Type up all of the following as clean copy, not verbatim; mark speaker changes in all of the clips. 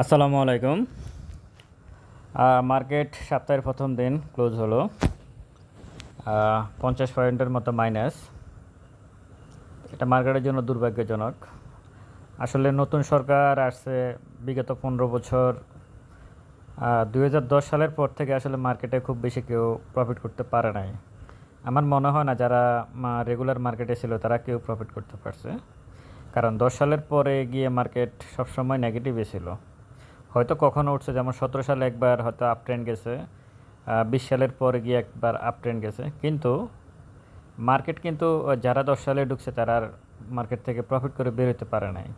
Speaker 1: আসসালামু আলাইকুম। মার্কেট সপ্তাহের প্রথম দিন ক্লোজ হলো 50 পয়েন্টের মতো মাইনাস। এটা মার্কেটের জন্য দুর্ভাগ্যজনক। আসলে নতুন সরকার আসছে বিগত 15 বছর, 2010 সালের পর থেকে আসলে মার্কেটে খুব বেশি কেউ প্রফিট করতে পারে নাই। আমার মনে হয় না যারা রেগুলার মার্কেটে ছিল তারা কেউ প্রফিট করতে পারছে, কারণ 10 সালের পরে গিয়ে মার্কেট সবসময় নেগেটিভে ছিল। হয়তো কখনো উঠছে, যেমন 17 সালে একবার হয়তো আপ ট্রেন্ড গেছে, 20 সালের পরে গিয়ে একবার আপ ট্রেন্ড গেছে, কিন্তু মার্কেট কিন্তু যারা 10 সালে ঢুকছে তারা আর মার্কেট থেকে প্রফিট করে বের হতে পারে নাই।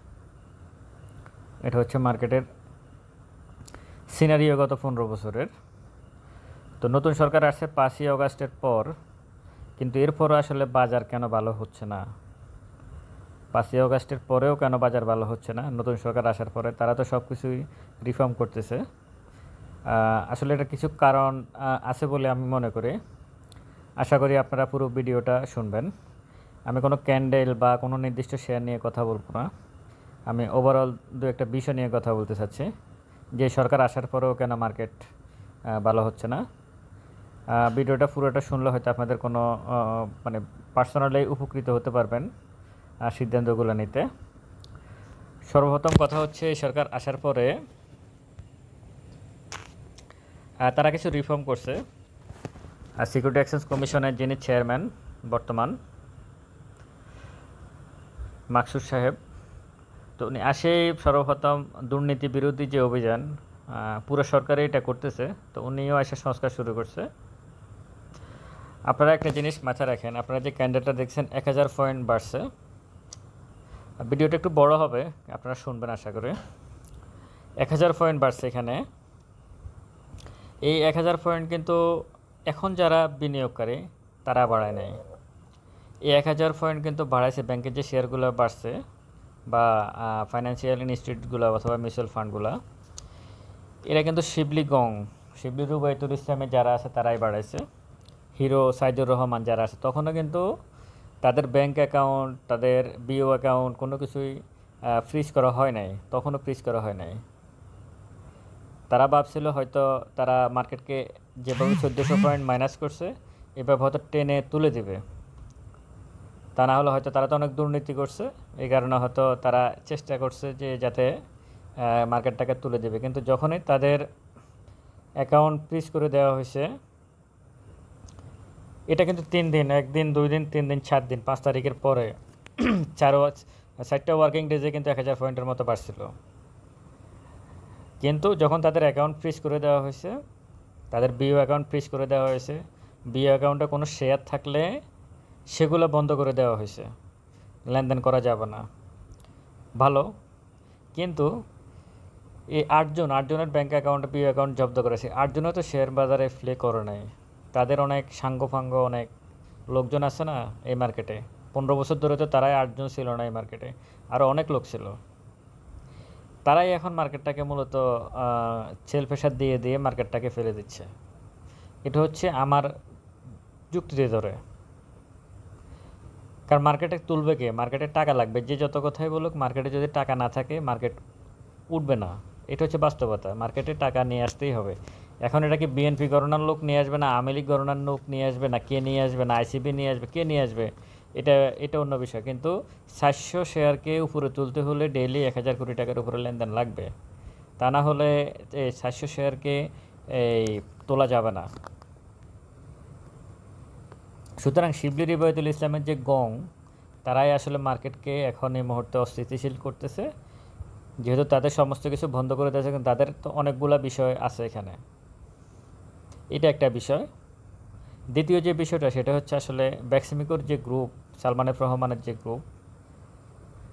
Speaker 1: এটা হচ্ছে মার্কেটের সিনারিও গত 15 বছরের। তো নতুন সরকার আসছে 5ই অগাস্টের পর, কিন্তু এরপরও আসলে বাজার কেন ভালো হচ্ছে না? 5ই অগাস্টের পরেও কেন বাজার ভালো হচ্ছে না? নতুন সরকার আসার পরে তারা তো সব কিছুই রিফর্ম করতেছে। আসলে এটা কিছু কারণ আছে বলে আমি মনে করি। আশা করি আপনারা পুরো ভিডিওটা শুনবেন। আমি কোনো ক্যান্ডেল বা কোনো নির্দিষ্ট শেয়ার নিয়ে কথা বলবো না। আমি ওভারঅল দু একটা বিষয় নিয়ে কথা বলতে চাচ্ছি, যে সরকার আসার পরেও কেন মার্কেট ভালো হচ্ছে না। ভিডিওটা পুরোটা শুনলে হয়তো আপনাদের কোনো মানে পার্সোনালি উপকৃত হতে পারবেন সিদ্ধান্তগুলো নিতে। সর্বপ্রথম কথা হচ্ছে, সরকার আসার পরে তারা কিছু রিফর্ম করছে। সিকিউরিটি এক্সচেঞ্জ কমিশনের যিনি চেয়ারম্যান বর্তমান, মাকসুদ সাহেব, তো উনি আসেই সর্বপ্রথম দুর্নীতি বিরোধী যে অভিযান, পুরো সরকারই এটা করতেছে, তো উনিও এসে সংস্কার শুরু করছে। আপনারা একটা জিনিস মাথায় রাখেন, আপনারা যে ক্যান্ডেলটা দেখছেন 1000 পয়েন্ট বাড়ছে। ভিডিওটা একটু বড় হবে, আপনারা শুনবেন আশা করি। 1000 পয়েন্ট বাড়ছে এখানে। এই 1000 পয়েন্ট কিন্তু এখন যারা বিনিয়োগকারী তারা বাড়ায় নাই। এই 1000 পয়েন্ট কিন্তু বাড়াইছে ব্যাংকের যে শেয়ারগুলো বাড়ছে, বা ফাইন্যান্সিয়াল ইনস্টিটিউটগুলো অথবা মিউচুয়াল ফান্ডগুলো, এরা কিন্তু শিবলি রুবাইতুল ইসলামের যারা আছে তারাই বাড়াইছে। হিরো সাইদুর রহমান যারা আছে তখনও কিন্তু তাদের ব্যাংক অ্যাকাউন্ট, তাদের বিও অ্যাকাউন্ট কোনো কিছুই ফ্রিজ করা হয় নাই, তখনও ফ্রিজ করা হয় নাই। তারা ভাবছিল হয়তো তারা মার্কেটকে যেভাবে 1400 পয়েন্ট মাইনাস করছে এভাবে হয়তো টেনে তুলে দেবে। তা না হলে হয়তো তারা তো অনেক দুর্নীতি করছে, এই কারণে হয়তো তারা চেষ্টা করছে যে যাতে মার্কেটটাকে তুলে দেবে। কিন্তু যখনই তাদের অ্যাকাউন্ট ফ্রিজ করে দেওয়া হয়েছে, এটা কিন্তু 3 দিন, 1 দিন 2 দিন 3 দিন 4 দিন 5 তারিখের পরে 4টা ওয়ার্কিং ডেজে কিন্তু 1000 পয়েন্টের মতো বাড়ছিল। কিন্তু যখন তাদের অ্যাকাউন্ট ফ্রিজ করে দেওয়া হয়েছে, তাদের বিও অ্যাকাউন্ট ফ্রিজ করে দেওয়া হয়েছে, বিও অ্যাকাউন্টে কোনো শেয়ার থাকলে সেগুলো বন্ধ করে দেওয়া হয়েছে, লেনদেন করা যাবে না। ভালো, কিন্তু এই আটজনের ব্যাঙ্ক অ্যাকাউন্টে বিও অ্যাকাউন্ট জব্দ করেছে। 8জনও তো শেয়ার বাজারে প্লে করে নাই। তাদের অনেক সাঙ্গপাঙ্গ অনেক লোকজন আছে না এই মার্কেটে। 15 বছর ধরে তো তারাই 8জন ছিল না এই মার্কেটে, আরও অনেক লোক ছিল। তারাই এখন মার্কেটটাকে মূলত সেল প্রেশার দিয়ে দিয়ে মার্কেটটাকে ফেলে দিচ্ছে। এটা হচ্ছে আমার যুক্তিতে ধরে। কারণ মার্কেটে তুলবে কে? মার্কেটে টাকা লাগবে। যে যত কথাই বলুক, মার্কেটে যদি টাকা না থাকে মার্কেট উঠবে না। এটা হচ্ছে বাস্তবতা। মার্কেটে টাকা নিয়ে আসতেই হবে। এখন এটা কি বিএনপি গণনার লোক নিয়ে আসবে, না আওয়ামী লীগ গণনার লোক নিয়ে আসবে, না কে নিয়ে আসবে, না আইসিবি নিয়ে আসবে, কে নিয়ে আসবে, এটা এটা অন্য বিষয়। কিন্তু 700 শেয়ারকে উপরে তুলতে হলে ডেইলি 1000 কোটি টাকার উপরে লেনদেন লাগবে। তা না হলে এই 700 শেয়ারকে এই তোলা যাবে না। সুতরাং শিবলি রিবায়তুল ইসলামের যে গং, তারাই আসলে মার্কেটকে এখন এই মুহূর্তে অস্থিতিশীল করতেছে। যেহেতু তাদের সমস্ত কিছু বন্ধ করে দিয়েছে, কিন্তু তাদের তো অনেকগুলো বিষয় আছে এখানে। এটা একটা বিষয়। দ্বিতীয় যে বিষয়টা সেটা হচ্ছে আসলে ব্যাক্সিমিকোর যে গ্রুপ, সালমান এফ রহমানের যে গ্রুপ,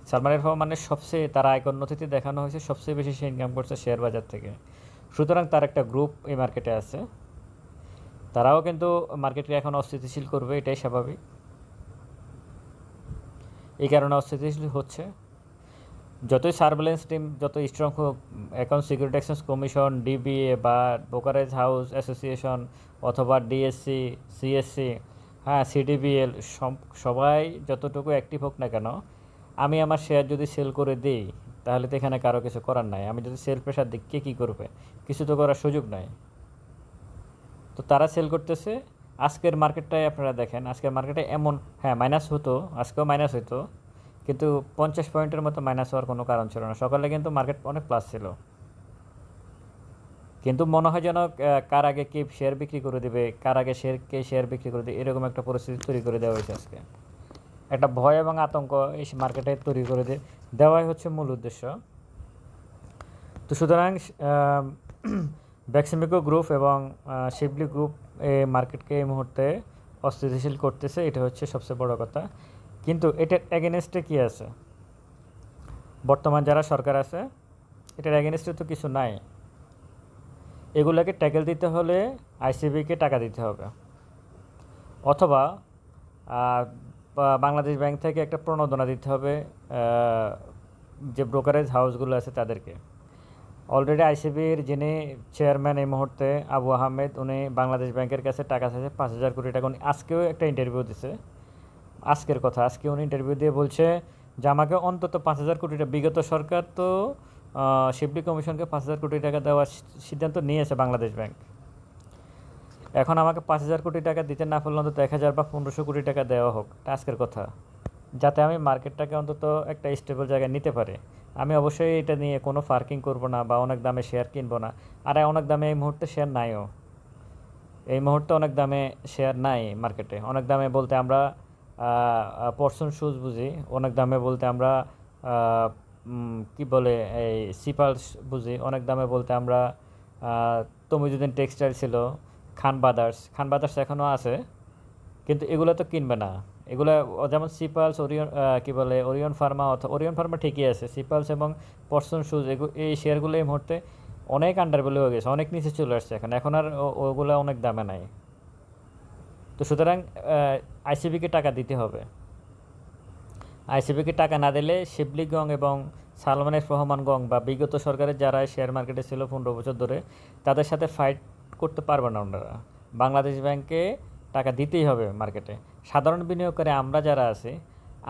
Speaker 1: সালমান এফ রহমানের সবচেয়ে তারা আয়কর নথিতে দেখানো হয়েছে সবচেয়ে বেশি সে ইনকাম করছে শেয়ার বাজার থেকে। সুতরাং তার একটা গ্রুপ এই মার্কেটে আছে, তারাও কিন্তু মার্কেটকে এখন অস্থিতিশীল করবে, এটাই স্বাভাবিক। এই কারণে অস্থিতিশীল হচ্ছে। যতই সার্ভেলেন্স টিম যত স্ট্রং হোক, এখন সিকিউরিটি এক্সচেঞ্জ কমিশন, ডিবিএ বা ব্রোকারেজ হাউস অ্যাসোসিয়েশন অথবা ডিএসসি, সিএসসি, হ্যাঁ সিডিবিএল, সবাই যতটুকু অ্যাক্টিভ হোক না কেন, আমি আমার শেয়ার যদি সেল করে দিই তাহলে তো এখানে কারো কিছু করার নাই। আমি যদি সেল প্রেশার দিই, কে কী করবে? কিছু তো করার সুযোগ নাই। তো তারা সেল করতেছে। আজকের মার্কেটটায় আপনারা দেখেন, আজকের মার্কেটে এমন, হ্যাঁ মাইনাস হতো, আজকেও মাইনাস হতো, কিন্তু 50 পয়েন্টের মতো মাইনাস হওয়ার কোনো কারণ ছিল না। সকালে কিন্তু মার্কেট অনেক প্লাস ছিল, কিন্তু মনে হয় যেন কার আগে কে শেয়ার বিক্রি করে দেবে, কার আগে কে শেয়ার বিক্রি করে দেবে, এরকম একটা পরিস্থিতি তৈরি করে দেওয়া হয়েছে আজকে। একটা ভয় এবং আতঙ্ক এই মার্কেটে তৈরি করে দেওয়াই হচ্ছে মূল উদ্দেশ্য। তো সুতরাং বেক্সিমকো গ্রুপ এবং শিবলি গ্রুপ এই মার্কেটকে এই মুহূর্তে অস্থিতিশীল করতেছে, এটা হচ্ছে সবচেয়ে বড় কথা। কিন্তু এটার এগেনস্টে কী আছে? বর্তমান যারা সরকার আছে, এটার এগেনস্টে তো কিছু নাই। এগুলোকে ট্যাকেল দিতে হলে আইসিবিকে টাকা দিতে হবে, অথবা বাংলাদেশ ব্যাংক থেকে একটা প্রণোদনা দিতে হবে যে ব্রোকারেজ হাউসগুলো আছে তাদেরকে। অলরেডি আইসিবির যিনি চেয়ারম্যান এই মুহূর্তে আবু আহমেদ, উনি বাংলাদেশ ব্যাংকের কাছে টাকা চাইছে 5,000 কোটি টাকা। উনি আজকেও একটা ইন্টারভিউ দিছে, আজকের কথা, আজকে উনি ইন্টারভিউ দিয়ে বলছে যে আমাকে অন্তত 5,000 কোটি টাকা, বিগত সরকার তো শিবলি কমিশনকে 5,000 কোটি টাকা দেওয়ার সিদ্ধান্ত নিয়েছে বাংলাদেশ ব্যাংক, এখন আমাকে 5,000 কোটি টাকা দিতে না পারলে অন্তত 1,000 বা 1,500 কোটি টাকা দেওয়া হোক, এটা আজকের কথা, যাতে আমি মার্কেটটাকে অন্তত একটা স্টেবল জায়গায় নিতে পারি। আমি অবশ্যই এটা নিয়ে কোনো পার্কিং করব না বা অনেক দামে শেয়ার কিনবো না। আর অনেক দামে এই মুহূর্তে শেয়ার নাইও, এই মুহূর্তে অনেক দামে শেয়ার নাই মার্কেটে। অনেক দামে বলতে আমরা পরসন শুজ বুঝি, অনেক দামে বলতে আমরা কি বলে এই সিপালস বুঝি, অনেক দামে বলতে আমরা তমিজুদ্দিন টেক্সটাইল ছিল, খান বাদার্স এখনও আছে, কিন্তু এগুলো তো কিনবে না। এগুলো যেমন সিপালস, ওরিয়ন কী বলে ওরিয়ন ফার্মা, অথবা ওরিয়ন ফার্মা ঠিকই আছে, সিপালস এবং পরসন শুজ এই শেয়ারগুলো এই মুহূর্তে অনেক আন্ডার ভ্যালু হয়ে গেছে, অনেক নিচে চলে আসছে এখন আর ওগুলো অনেক দামে নাই। তো সুতরাং আইসিবিকে টাকা দিতে হবে। আইসিবিকে টাকা না দিলে শিবলি গং এবং সালমান এফ রহমান গং বা বিগত সরকারের যারা শেয়ার মার্কেটে ছিল 15 বছর ধরে, তাদের সাথে ফাইট করতে পারবে না ওনারা। বাংলাদেশ ব্যাংকে টাকা দিতেই হবে মার্কেটে। সাধারণ বিনিয়োগকারী আমরা যারা আছি,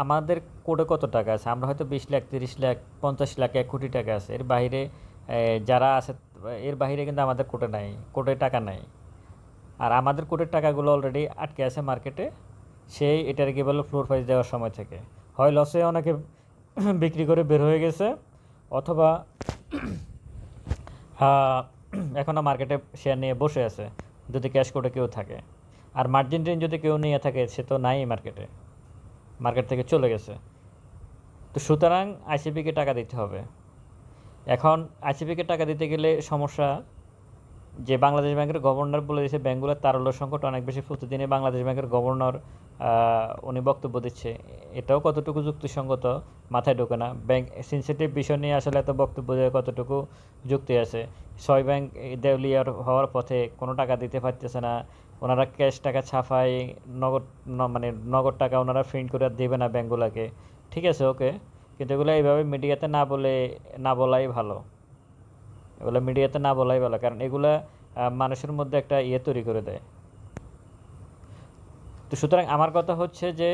Speaker 1: আমাদের কোটে কত টাকা আছে? আমরা হয়তো 20 লাখ, 30 লাখ, 50 লাখ, 1 কোটি টাকা আছে। এর বাইরে যারা আছে, এর বাইরে কিন্তু আমাদের কোটে নাই, কোটে টাকা নাই। আর আমাদের কোটের টাকাগুলো অলরেডি আটকে আছে মার্কেটে, সেই এটার কি বলে ফ্লোর প্রাইস দেওয়ার সময় থেকে হয় লসে অনেকে বিক্রি করে বের হয়ে গেছে, অথবা এখনও মার্কেটে শেয়ার নিয়ে বসে আছে যদি ক্যাশ কোটে কেউ থাকে। আর মার্জিন ঋণ যদি কেউ নিয়ে থাকে, সে তো নাই মার্কেট থেকে চলে গেছে। তো সুতরাং আইসিবিকে টাকা দিতে হবে। এখন আইসিবিকে টাকা দিতে গেলে সমস্যা যে বাংলাদেশ ব্যাংকের গভর্নর বলে দিয়েছে ব্যাঙ্কগুলোর তারল্য সংকট অনেক বেশি। প্রতিদিনই বাংলাদেশ ব্যাংকের গভর্নর উনি বক্তব্য দিচ্ছে, এটাও কতটুকু যুক্তিসঙ্গত মাথায় ঢোকে না। ব্যাংক সেন্সিটিভ বিষয় নিয়ে আসলে এত বক্তব্য দেওয়া কতটুকু যুক্তি আছে? 6 ব্যাংক দেউলিয়ার হওয়ার পথে, কোনো টাকা দিতে পারতেছে না, ওনারা ক্যাশ টাকা ছাপায়, মানে নগদ টাকা ওনারা প্রিন্ট করে দেবে না ব্যাঙ্কগুলোকে, ঠিক আছে ওকে, কিন্তু এগুলো এইভাবে মিডিয়াতে না বলাই ভালো। এগুলো মিডিয়াতে না বলাই ভালো, কারণ এগুলা মানুষের মধ্যে একটা তৈরি করে দেয়। তো সুতরাং আমার কথা হচ্ছে যে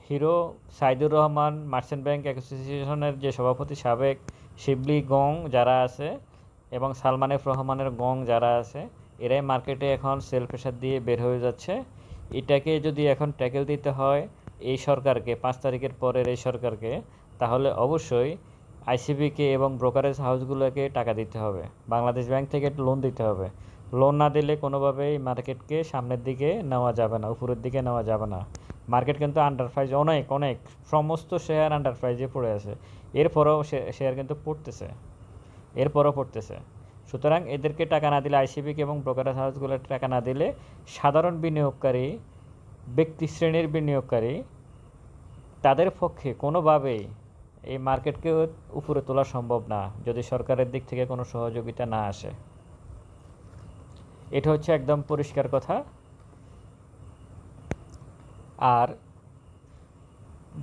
Speaker 1: hero Saidur Rahman, merchant bank অ্যাসোসিয়েশনের যে সভাপতি সাবেক, শিবলি গং যারা আছে এবং সালমান এফ রহমানের গং যারা আছে, এরাই মার্কেটে এখন সেল প্রেশার দিয়ে বের হয়ে যাচ্ছে। এটাকে যদি এখন ট্যাকেল দিতে হয় এই সরকারকে, 5 তারিখের পরের এই সরকারকে, তাহলে অবশ্যই আইসিবিকে এবং ব্রোকারেজ হাউসগুলোকে টাকা দিতে হবে। বাংলাদেশ ব্যাংক থেকে লোন দিতে হবে। লোন না দিলে কোনোভাবেই মার্কেটকে সামনের দিকে নেওয়া যাবে না, উপরের দিকে নেওয়া যাবে না। মার্কেট কিন্তু আন্ডার প্রাইস, অনেক সমস্ত শেয়ার আন্ডার প্রাইজে পড়ে আছে। এরপরেও শেয়ার কিন্তু পড়তেছে। সুতরাং এদেরকে টাকা না দিলে, আইসিবিকে এবং ব্রোকারেজ হাউসগুলোর টাকা না দিলে, সাধারণ বিনিয়োগকারী, ব্যক্তি শ্রেণীর বিনিয়োগকারী, তাদের পক্ষে কোনোভাবেই এই মার্কেটকে উপরে তোলা সম্ভব না যদি সরকারের দিক থেকে কোনো সহযোগিতা না আসে। এটা হচ্ছে একদম পরিষ্কার কথা। আর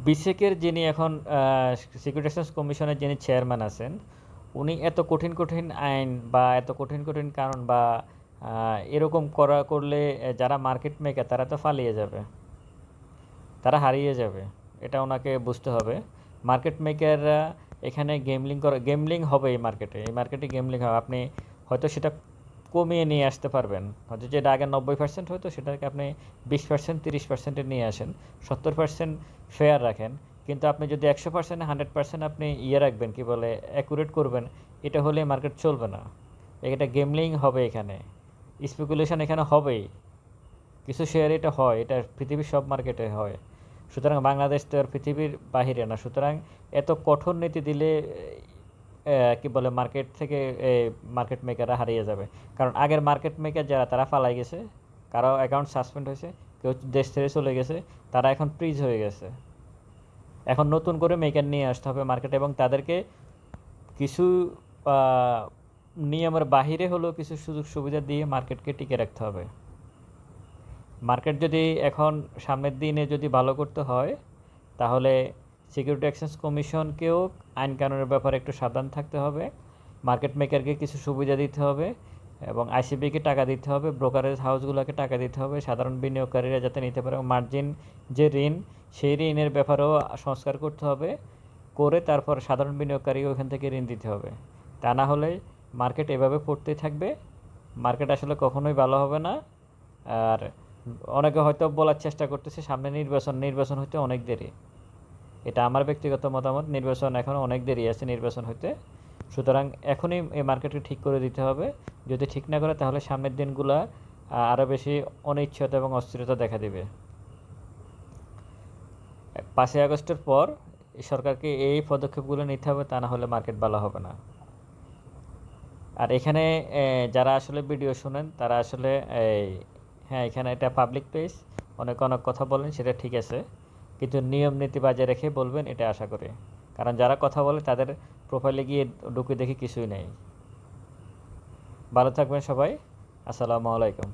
Speaker 1: বিসেকের যিনি এখন সিকিউরিটি কমিশনের যিনি চেয়ারম্যান আছেন, উনি এত কঠিন আইন বা এত কঠিন কারণ বা এরকম করলে যারা মার্কেট মেকার তারা তো পালিয়ে যাবে, তারা হারিয়ে যাবে, এটা ওনাকে বুঝতে হবে। মার্কেট মেকাররা এখানে গেমলিং হবে এই মার্কেটে গেমলিং হবে। আপনি হয়তো সেটা কমিয়ে নিয়ে আসতে পারবেন, হয়তো যেটা আগে 90% হয়তো সেটাকে আপনি 20% 30%-এ নিয়ে আসেন, 70% ফেয়ার রাখেন। কিন্তু আপনি যদি 100% 100% আপনি রাখবেন, কি বলে, অ্যাকুরেট করবেন, এটা হলে মার্কেট চলবে না। এটা গেমলিং হবে, এখানে স্পেকুলেশন এখানে হবেই। কিছু শেয়ার এটা হয়, এটা পৃথিবীর সব মার্কেটে হয়। সুতরাং বাংলাদেশ তো আর পৃথিবীর বাহিরে না। সুতরাং এত কঠোর নীতি দিলে কি বলে মার্কেট থেকে মার্কেট মেকাররা হারিয়ে যাবে। কারণ আগের মার্কেট মেকার যারা, তারা পালাই গেছে, কারো অ্যাকাউন্ট সাসপেন্ড হয়েছে, কেউ দেশ ছেড়ে চলে গেছে, তারা এখন ফ্রিজ হয়ে গেছে। এখন নতুন করে মেকার নিয়ে আসতে হবে মার্কেটে, এবং তাদেরকে কিছু নিয়মের বাহিরে হলেও কিছু সুযোগ সুবিধা দিয়ে মার্কেটকে টিকে রাখতে হবে। মার্কেট যদি এখন সামনের দিনে যদি ভালো করতে হয়, তাহলে সিকিউরিটি এক্সচেঞ্জ কমিশনকেও আইন কানুনের ব্যাপারে একটু সাবধান থাকতে হবে, মার্কেট মেকারকে কিছু সুবিধা দিতে হবে, এবং আইসিবিকে টাকা দিতে হবে, ব্রোকারেজ হাউসগুলোকে টাকা দিতে হবে, সাধারণ বিনিয়োগকারীরা যাতে নিতে পারে। মার্জিন যে ঋণ, সেই ঋণের ব্যাপারেও সংস্কার করতে হবে, করে তারপর সাধারণ বিনিয়োগকারী ওখান থেকে ঋণ দিতে হবে। তা না হলে মার্কেট এভাবে পড়তেই থাকবে, মার্কেট আসলে কখনোই ভালো হবে না। আর অনেকে হয়তো বলার চেষ্টা করতেছে সামনে নির্বাচন হইতে অনেক দেরি। এটা আমার ব্যক্তিগত মতামত, নির্বাচন এখনও অনেক দেরি আছে নির্বাচন হইতে। সুতরাং এখনই এই মার্কেটকে ঠিক করে দিতে হবে। যদি ঠিক না করে, তাহলে সামনের দিনগুলা আরও বেশি অনিশ্চয়তা এবং অস্থিরতা দেখা দিবে। 5ই আগস্টের পর সরকারকে এই পদক্ষেপগুলো নিতে হবে, তা না হলে মার্কেট ভালো হবে না। আর এখানে যারা আসলে ভিডিও শুনেন, তারা আসলে হ্যাঁ, এখানে এটা পাবলিক পেজ, অনেক কথা বলেন, সেটা ঠিক আছে, কিন্তু নিয়ম নীতি বজায় রেখে বলবেন, এটা আশা করি। কারণ যারা কথা বলে তাদের প্রোফাইলে গিয়ে ঢুকে দেখি কিছুই নেই। ভালো থাকবেন সবাই। আসসালামু আলাইকুম।